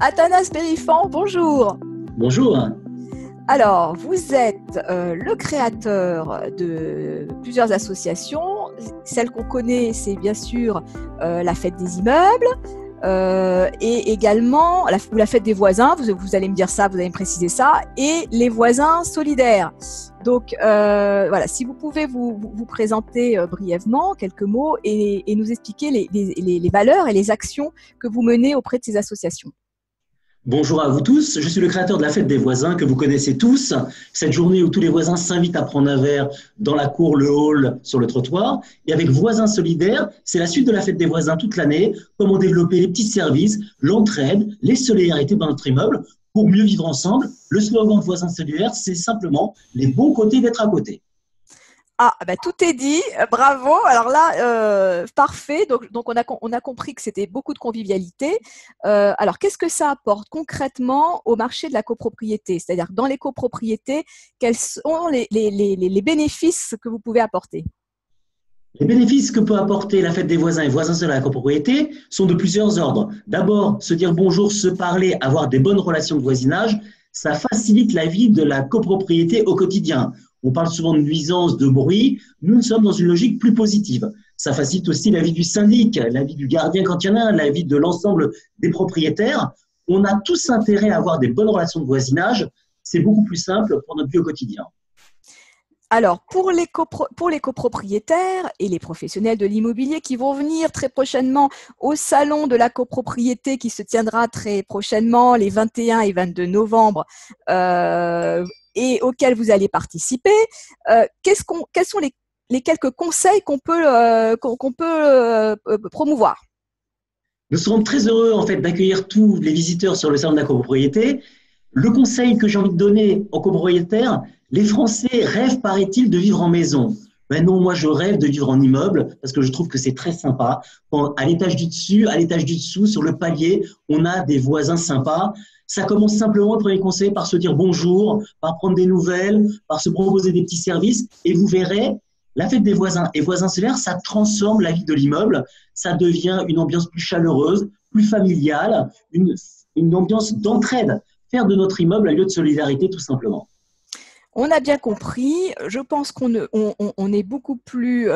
Athanas Périfan, bonjour. Bonjour. Alors, vous êtes le créateur de plusieurs associations. Celle qu'on connaît, c'est bien sûr la Fête des immeubles et également la Fête des voisins. Vous allez me dire ça, vous allez me préciser ça. Et les voisins solidaires. Donc, voilà, si vous pouvez vous présenter brièvement, quelques mots, et nous expliquer les valeurs et les actions que vous menez auprès de ces associations. Bonjour à vous tous, je suis le créateur de la Fête des voisins que vous connaissez tous, cette journée où tous les voisins s'invitent à prendre un verre dans la cour, le hall, sur le trottoir. Et avec Voisins Solidaires, c'est la suite de la Fête des voisins toute l'année, comment développer les petits services, l'entraide, les solidarités dans notre immeuble pour mieux vivre ensemble. Le slogan de Voisins Solidaires, c'est simplement les bons côtés d'être à côté. Ah, bah, tout est dit, bravo. Alors là, parfait. Donc on a compris que c'était beaucoup de convivialité. Alors, qu'est-ce que ça apporte concrètement au marché de la copropriété? C'est-à-dire, dans les copropriétés, quels sont les bénéfices que vous pouvez apporter? Les bénéfices que peut apporter la Fête des voisins et voisins de la copropriété sont de plusieurs ordres. D'abord, se dire bonjour, se parler, avoir des bonnes relations de voisinage, ça facilite la vie de la copropriété au quotidien. On parle souvent de nuisances, de bruit. Nous sommes dans une logique plus positive. Ça facilite aussi la vie du syndic, la vie du gardien quand il y en a un, la vie de l'ensemble des propriétaires. On a tous intérêt à avoir des bonnes relations de voisinage. C'est beaucoup plus simple pour notre vie au quotidien. Alors, pour les copropriétaires et les professionnels de l'immobilier qui vont venir très prochainement au salon de la copropriété qui se tiendra très prochainement les 21 et 22 novembre et auquel vous allez participer, quels sont les quelques conseils qu'on peut promouvoir? Nous serons très heureux en fait d'accueillir tous les visiteurs sur le salon de la copropriété. Le conseil que j'ai envie de donner aux copropriétaires, les Français rêvent, paraît-il, de vivre en maison. Ben non, moi je rêve de vivre en immeuble parce que je trouve que c'est très sympa. À l'étage du dessus, à l'étage du dessous, sur le palier, on a des voisins sympas. Ça commence simplement, le premier conseil, par se dire bonjour, par prendre des nouvelles, par se proposer des petits services. Et vous verrez, la Fête des voisins et voisins solidaires, ça transforme la vie de l'immeuble. Ça devient une ambiance plus chaleureuse, plus familiale, une ambiance d'entraide. Faire de notre immeuble un lieu de solidarité, tout simplement. On a bien compris. Je pense qu'on est beaucoup plus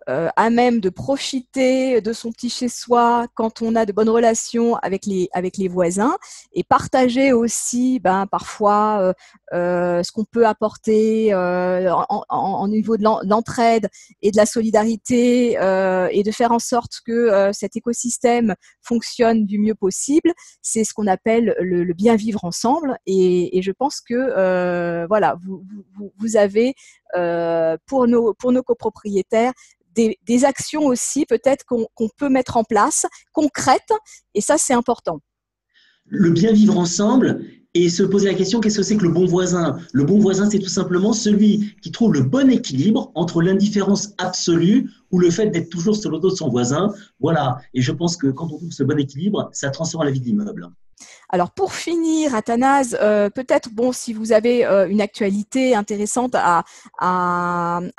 à même de profiter de son petit chez-soi quand on a de bonnes relations avec les voisins et partager aussi parfois ce qu'on peut apporter en niveau de l'entraide et de la solidarité et de faire en sorte que cet écosystème fonctionne du mieux possible. C'est ce qu'on appelle le bien vivre ensemble et je pense que voilà, vous avez pour nos copropriétaires des actions aussi peut-être qu'on peut mettre en place, concrètes, et ça c'est important. Le bien vivre ensemble et se poser la question, qu'est-ce que c'est que le bon voisin? Le bon voisin, c'est tout simplement celui qui trouve le bon équilibre entre l'indifférence absolue ou le fait d'être toujours sur le dos de son voisin. Voilà, et je pense que quand on trouve ce bon équilibre, ça transforme la vie de l'immeuble. Alors pour finir, Athanas, peut-être si vous avez une actualité intéressante à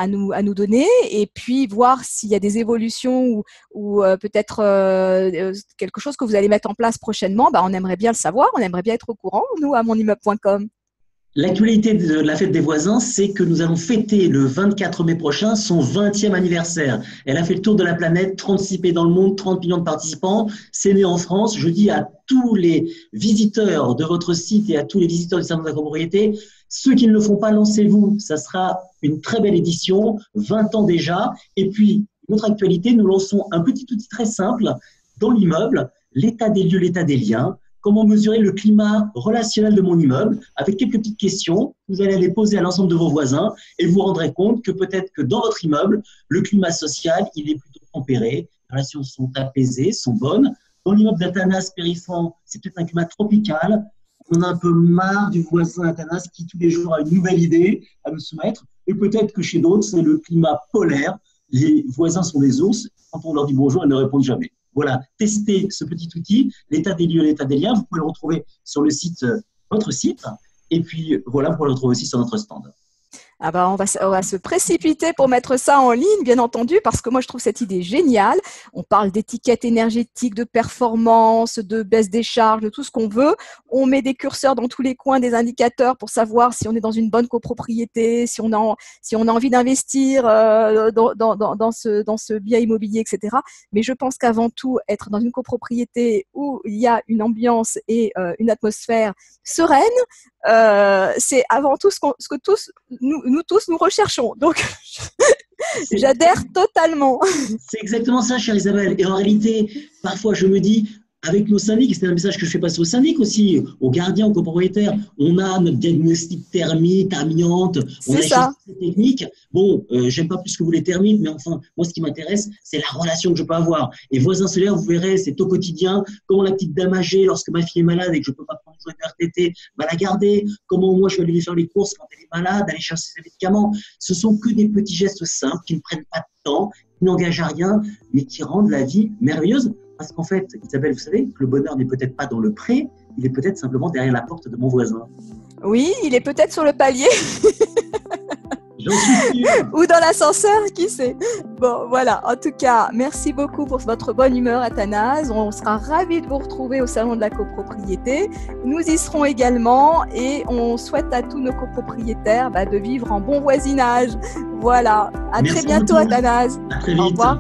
nous donner, et puis voir s'il y a des évolutions ou peut-être quelque chose que vous allez mettre en place prochainement, on aimerait bien le savoir, on aimerait bien être au courant, nous, à monimmeuble.com. L'actualité de la Fête des voisins, c'est que nous allons fêter le 24 mai prochain son 20e anniversaire. Elle a fait le tour de la planète, 36 pays dans le monde, 30 millions de participants. C'est né en France. Je dis à tous les visiteurs de votre site et à tous les visiteurs du salon de la copropriété, ceux qui ne le font pas, lancez-vous. Ça sera une très belle édition, 20 ans déjà. Et puis, notre actualité, nous lançons un petit outil très simple dans l'immeuble, l'état des lieux, l'état des liens. Comment mesurer le climat relationnel de mon immeuble avec quelques petites questions. Vous allez les poser à l'ensemble de vos voisins et vous vous rendrez compte que peut-être que dans votre immeuble, le climat social, il est plutôt tempéré, les relations sont apaisées, sont bonnes. Dans l'immeuble d'Athanas Périfan, c'est peut-être un climat tropical. On a un peu marre du voisin Athanas qui tous les jours a une nouvelle idée à nous soumettre. Et peut-être que chez d'autres, c'est le climat polaire. Les voisins sont des ours. Quand on leur dit bonjour, ils ne répondent jamais. Voilà, testez ce petit outil, l'état des lieux, l'état des liens. Vous pouvez le retrouver sur le site, votre site. Et puis, voilà, vous pouvez le retrouver aussi sur notre stand. Ah bah on va se précipiter pour mettre ça en ligne, bien entendu, parce que moi je trouve cette idée géniale. On parle d'étiquette énergétique, de performance, de baisse des charges, de tout ce qu'on veut. On met des curseurs dans tous les coins, des indicateurs pour savoir si on est dans une bonne copropriété, si on a envie d'investir dans ce bien immobilier, etc. Mais je pense qu'avant tout, être dans une copropriété où il y a une ambiance et une atmosphère sereine, c'est avant tout ce que tous nous tous nous recherchons. Donc j'adhère totalement. C'est exactement ça, chère Isabelle. Et en réalité, parfois, je me dis, avec nos syndics, et c'est un message que je fais passer aux syndics aussi, aux gardiens, aux copropriétaires, on a notre diagnostic thermique, amiante, on a des choses très techniques. Bon, j'aime pas plus que vous les termites, mais enfin, moi, ce qui m'intéresse, c'est la relation que je peux avoir. Et voisins solaires, vous verrez, c'est au quotidien, comment la petite dame âgée, lorsque ma fille est malade et que je peux pas prendre de RTT, va la garder, comment moi, je vais aller faire les courses quand elle est malade, aller chercher ses médicaments. Ce sont que des petits gestes simples qui ne prennent pas de temps, qui n'engagent à rien, mais qui rendent la vie merveilleuse. Parce qu'en fait, Isabelle, vous savez que le bonheur n'est peut-être pas dans le pré, il est peut-être simplement derrière la porte de mon voisin. Oui, il est peut-être sur le palier. J'en suis sûr. Ou dans l'ascenseur, qui sait. Bon, voilà. En tout cas, merci beaucoup pour votre bonne humeur, Athanase. On sera ravis de vous retrouver au Salon de la copropriété. Nous y serons également et on souhaite à tous nos copropriétaires de vivre en bon voisinage. Voilà. À très bientôt, Athanase. À très vite. Au revoir.